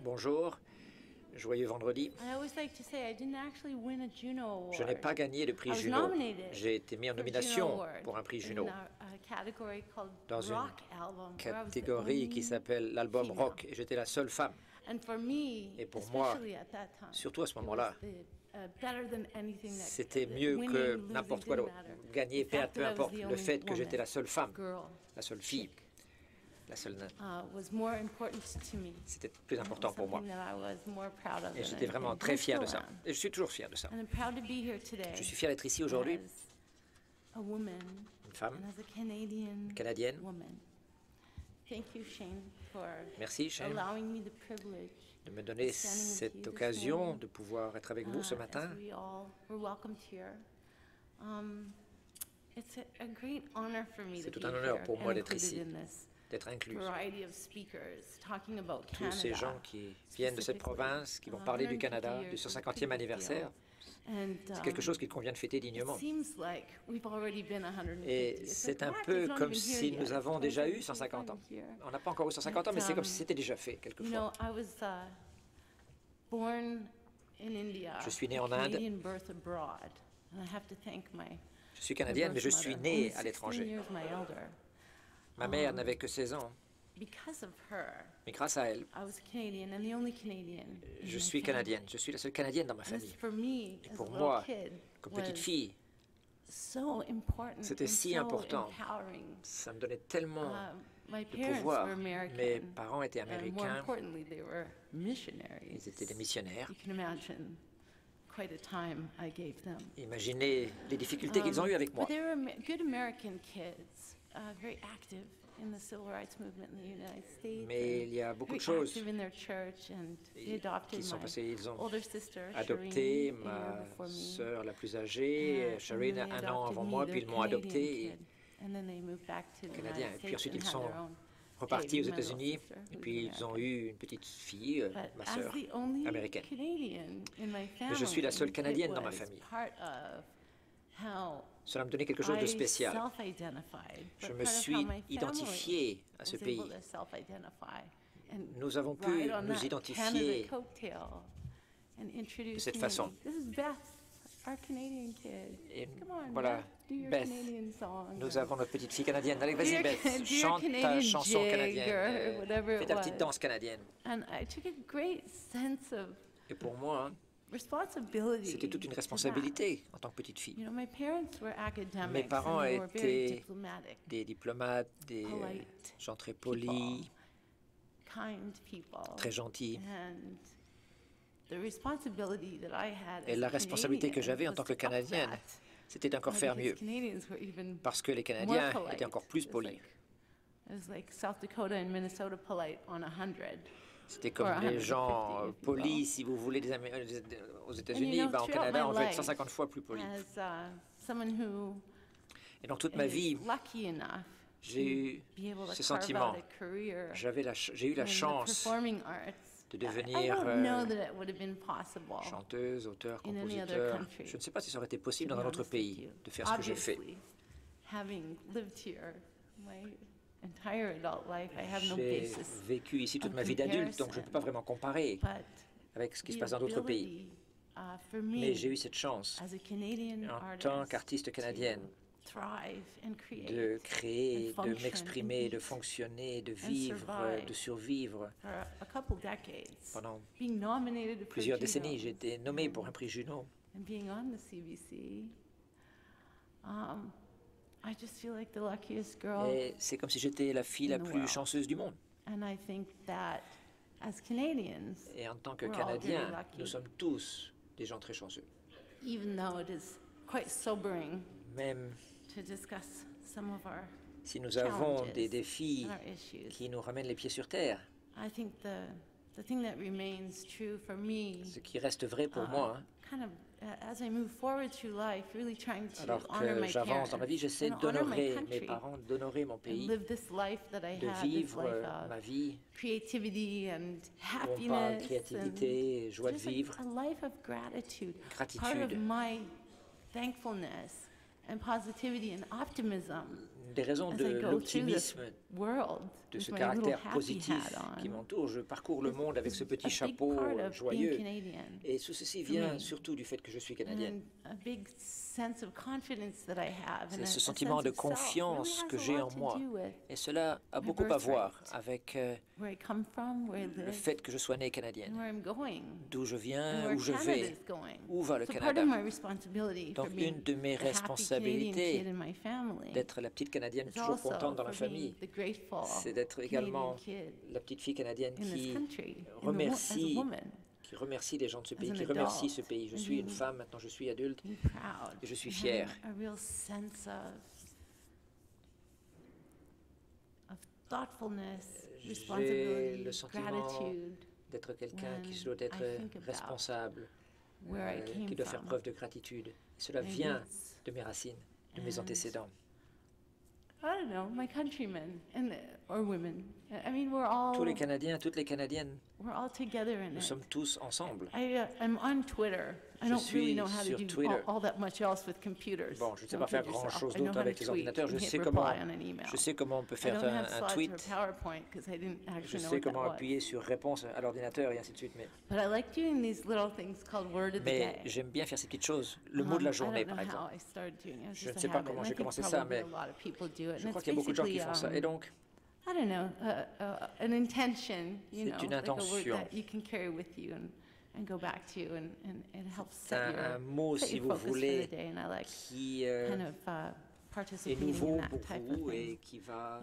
Bonjour, joyeux vendredi. Je n'ai pas gagné le prix Juno. J'ai été mis en nomination pour un prix Juno dans une catégorie qui s'appelle l'album rock, et j'étais la seule femme. Et pour moi, surtout à ce moment-là, c'était mieux que n'importe quoi d'autre. Gagner, perdre, peu importe. Le fait que j'étais la seule femme, la seule fille, la seule naine, c'était plus important pour moi. Et j'étais vraiment très fier de ça. Et je suis toujours fier de ça. Je suis fier d'être ici aujourd'hui, une femme, canadienne. Merci, Shane, de me donner cette occasion de pouvoir être avec vous ce matin. C'est tout un honneur pour moi d'être ici, d'être inclus. Tous ces gens qui viennent de cette province, qui vont parler du Canada, du 150e anniversaire, c'est quelque chose qu'il convient de fêter dignement. Et c'est un peu comme si nous avons déjà eu 150 ans. On n'a pas encore eu 150 ans, mais c'est comme si c'était déjà fait, quelquefois. Je suis née en Inde. Je suis canadienne, mais je suis née à l'étranger. Ma mère n'avait que 16 ans. Mais grâce à elle, je suis canadienne. Je suis la seule canadienne dans ma famille. Et pour moi, comme petite fille, c'était si important. Ça me donnait tellement de pouvoir. Mes parents étaient américains. Ils étaient des missionnaires. Imaginez les difficultés qu'ils ont eues avec moi. Mais il y a beaucoup de choses qui sont passées. Ils ont adopté ma sœur la plus âgée, Sharine, un an avant moi, puis ils m'ont adopté canadien. Et puis ensuite, ils sont repartis aux États-Unis, et puis ils ont eu une petite fille, ma sœur, américaine. Mais je suis la seule Canadienne dans ma famille. Cela me donnait quelque chose de spécial. Je me suis identifié à ce pays. Nous avons pu nous identifier de cette façon. Et voilà, Beth, nous avons notre petite fille canadienne. Allez, vas-y, Beth, chante ta chanson canadienne, fais ta petite danse canadienne. Et pour moi, c'était toute une responsabilité en tant que petite fille. Mes parents étaient des diplomates, des gens très polis, très gentils. Et la responsabilité que j'avais en tant que Canadienne, c'était d'encore faire mieux, parce que les Canadiens étaient encore plus polis. C'était comme les gens polis, si vous voulez, aux États-Unis. Au Canada, on veut être 150 fois plus polis. Et dans toute ma vie, j'ai eu ce sentiment. J'ai eu la chance de devenir chanteuse, auteur, compositeur. Je ne sais pas si ça aurait été possible dans un autre pays de faire ce que j'ai fait. J'ai vécu ici toute ma vie d'adulte, donc je ne peux pas vraiment comparer avec ce qui se passe dans d'autres pays. Mais j'ai eu cette chance, en tant qu'artiste canadienne, de créer, de m'exprimer, de fonctionner, de vivre, de survivre. Pendant plusieurs décennies, j'ai été nommée pour un prix Juno. Et c'est comme si j'étais la fille la plus chanceuse du monde. Et en tant que Canadiens, nous sommes tous des gens très chanceux. Même si nous avons des défis qui nous ramènent les pieds sur terre, ce qui reste vrai pour moi, alors que j'avance dans ma vie, j'essaie d'honorer mes parents, d'honorer mon pays, de vivre ma vie. On parle de créativité, joie de vivre, gratitude. une des raisons de l'optimisme, de ce caractère positif qui m'entoure. Je parcours le monde avec ce petit chapeau joyeux. Et tout ceci vient surtout du fait que je suis canadienne. C'est ce sentiment de confiance que j'ai en moi. Et cela a beaucoup à voir avec le fait que je sois née canadienne, d'où je viens, où je vais, où va le Canada. Donc une de mes responsabilités d'être la petite Canadienne toujours contente dans la famille, c'est d'être également la petite fille canadienne qui remercie les gens de ce pays, qui remercie ce pays. Je suis une femme, maintenant je suis adulte, et je suis fière. J'ai le sentiment d'être quelqu'un qui doit être responsable, qui doit faire preuve de gratitude. Et cela vient de mes racines, de mes antécédents. Tous les Canadiens, toutes les Canadiennes, nous sommes tous ensemble. Je suis sur Twitter. Bon, je ne sais pas faire grand-chose d'autre avec les ordinateurs. Je sais comment on peut faire un tweet. Je sais comment appuyer sur réponse à l'ordinateur et ainsi de suite. Mais j'aime bien faire ces petites choses. Le mot de la journée, par exemple. Je ne sais pas comment j'ai commencé ça, mais je crois qu'il y a beaucoup de gens qui font ça. Et donc, c'est une intention. C'est un mot, si vous voulez, qui est nouveau pour vous et qui va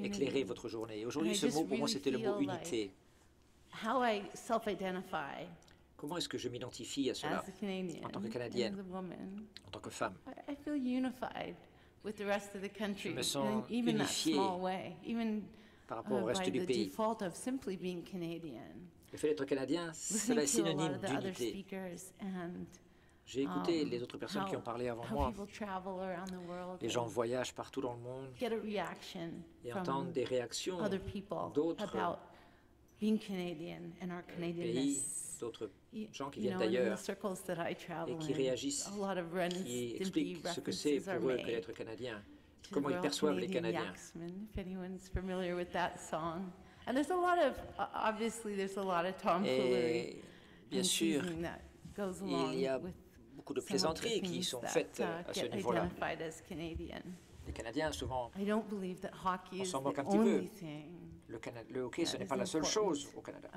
éclairer votre journée. Et aujourd'hui, ce mot, pour moi, c'était le mot unité. Comment est-ce que je m'identifie à cela en tant que Canadienne, en tant que femme? Je me sens unifiée par rapport au reste du pays. Le fait d'être Canadien, cela est synonyme d'unité. J'ai écouté les autres personnes qui ont parlé avant moi. Les gens voyagent partout dans le monde et entendent des réactions d'autres pays, d'autres gens qui viennent d'ailleurs et qui réagissent, qui expliquent ce que c'est pour eux que d'être Canadien, comment ils perçoivent les Canadiens. Et bien sûr, il y a beaucoup de plaisanteries qui sont faites à ce niveau-là. Les Canadiens, souvent, on s'en moque un petit peu. Le hockey, ce n'est pas la seule chose au Canada.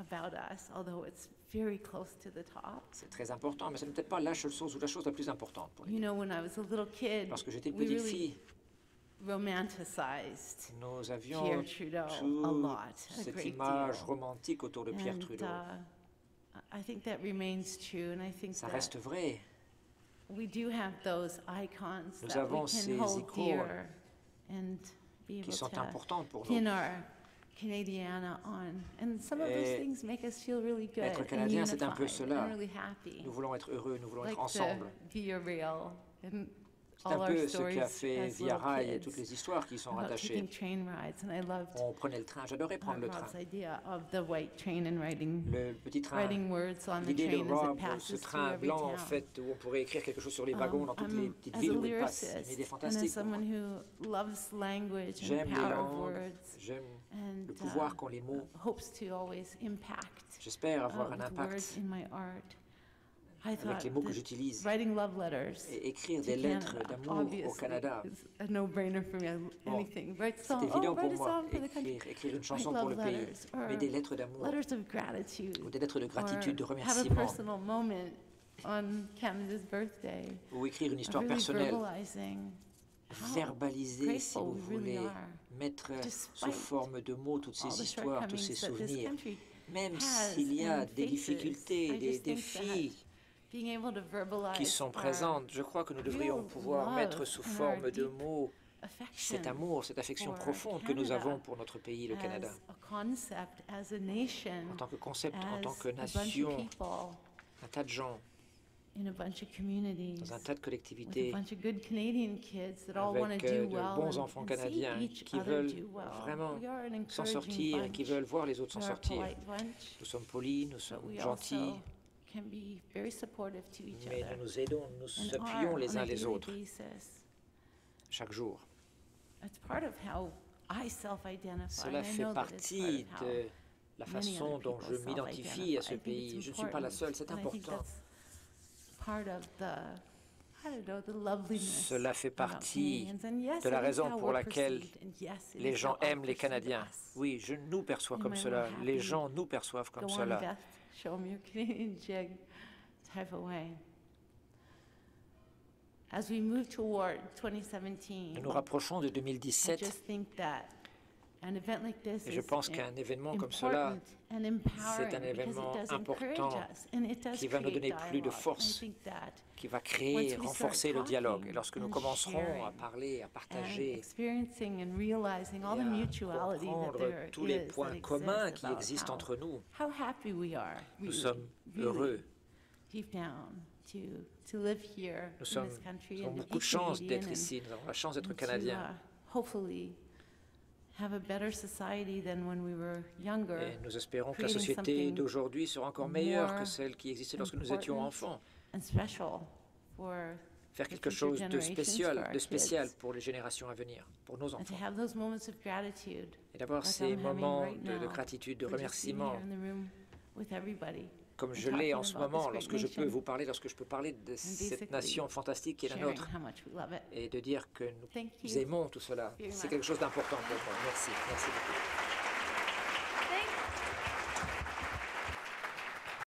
C'est très important, mais ce n'est peut-être pas la seule chose ou la chose la plus importante pour nous. Lorsque j'étais une petite fille, nous avions toute cette image romantique autour de Pierre Trudeau. Ça reste vrai. Nous avons ces icônes qui sont importantes pour nous. Être Canadien, c'est un peu cela. Nous voulons être heureux, nous voulons être ensemble. C'est un peu ce qu'a fait Via Rail et toutes les histoires qui y sont rattachées. On prenait le train, j'adorais prendre le train. Le petit train, l'idée de Rob, ce train blanc en fait, où on pourrait écrire quelque chose sur les wagons dans toutes les petites villes où il passe. C'est une idée fantastique pour moi. J'aime les langues, j'aime le pouvoir qu'ont les mots. J'espère avoir un impact avec les mots que j'utilise, et écrire des lettres d'amour au Canada. Bon, c'est évident pour moi, écrire une chanson pour le pays, mais des lettres d'amour, ou des lettres de gratitude, de remerciement, ou écrire une histoire personnelle, verbaliser, si vous voulez, mettre sous forme de mots toutes ces histoires, tous ces souvenirs, même s'il y a des difficultés, des défis qui sont présentes. Je crois que nous devrions pouvoir mettre sous forme de mots cet amour, cette affection profonde que nous avons pour notre pays, le Canada. En tant que concept, en tant que nation, un tas de gens, dans un tas de collectivités, avec de bons enfants canadiens qui veulent vraiment s'en sortir et qui veulent voir les autres s'en sortir. Nous sommes polis, nous sommes gentils, mais nous nous aidons, nous s'appuyons les uns les autres chaque jour. Cela fait partie de la façon dont je m'identifie à ce pays. Je ne suis pas la seule, c'est important. Cela fait partie de la raison pour laquelle les gens aiment les Canadiens. Oui, je nous perçois comme cela. Les gens nous perçoivent comme cela. Nous nous rapprochons de 2017 et je pense qu'un événement comme cela, c'est un événement important qui va nous donner plus de force, qui va créer et renforcer le dialogue. Et lorsque nous commencerons à parler, à partager, et à comprendre tous les points communs qui existent entre nous, nous sommes heureux. Nous avons beaucoup de chance d'être ici, nous avons la chance d'être Canadiens. Et nous espérons que la société d'aujourd'hui sera encore meilleure que celle qui existait lorsque nous étions enfants. Faire quelque chose de spécial pour les générations à venir, pour nos enfants. Et d'avoir ces moments de gratitude, de remerciement, comme je l'ai en ce moment, lorsque je peux vous parler, lorsque je peux parler de cette nation fantastique qui est la nôtre, et de dire que nous aimons tout cela. C'est quelque chose d'important pour moi. Merci, merci beaucoup.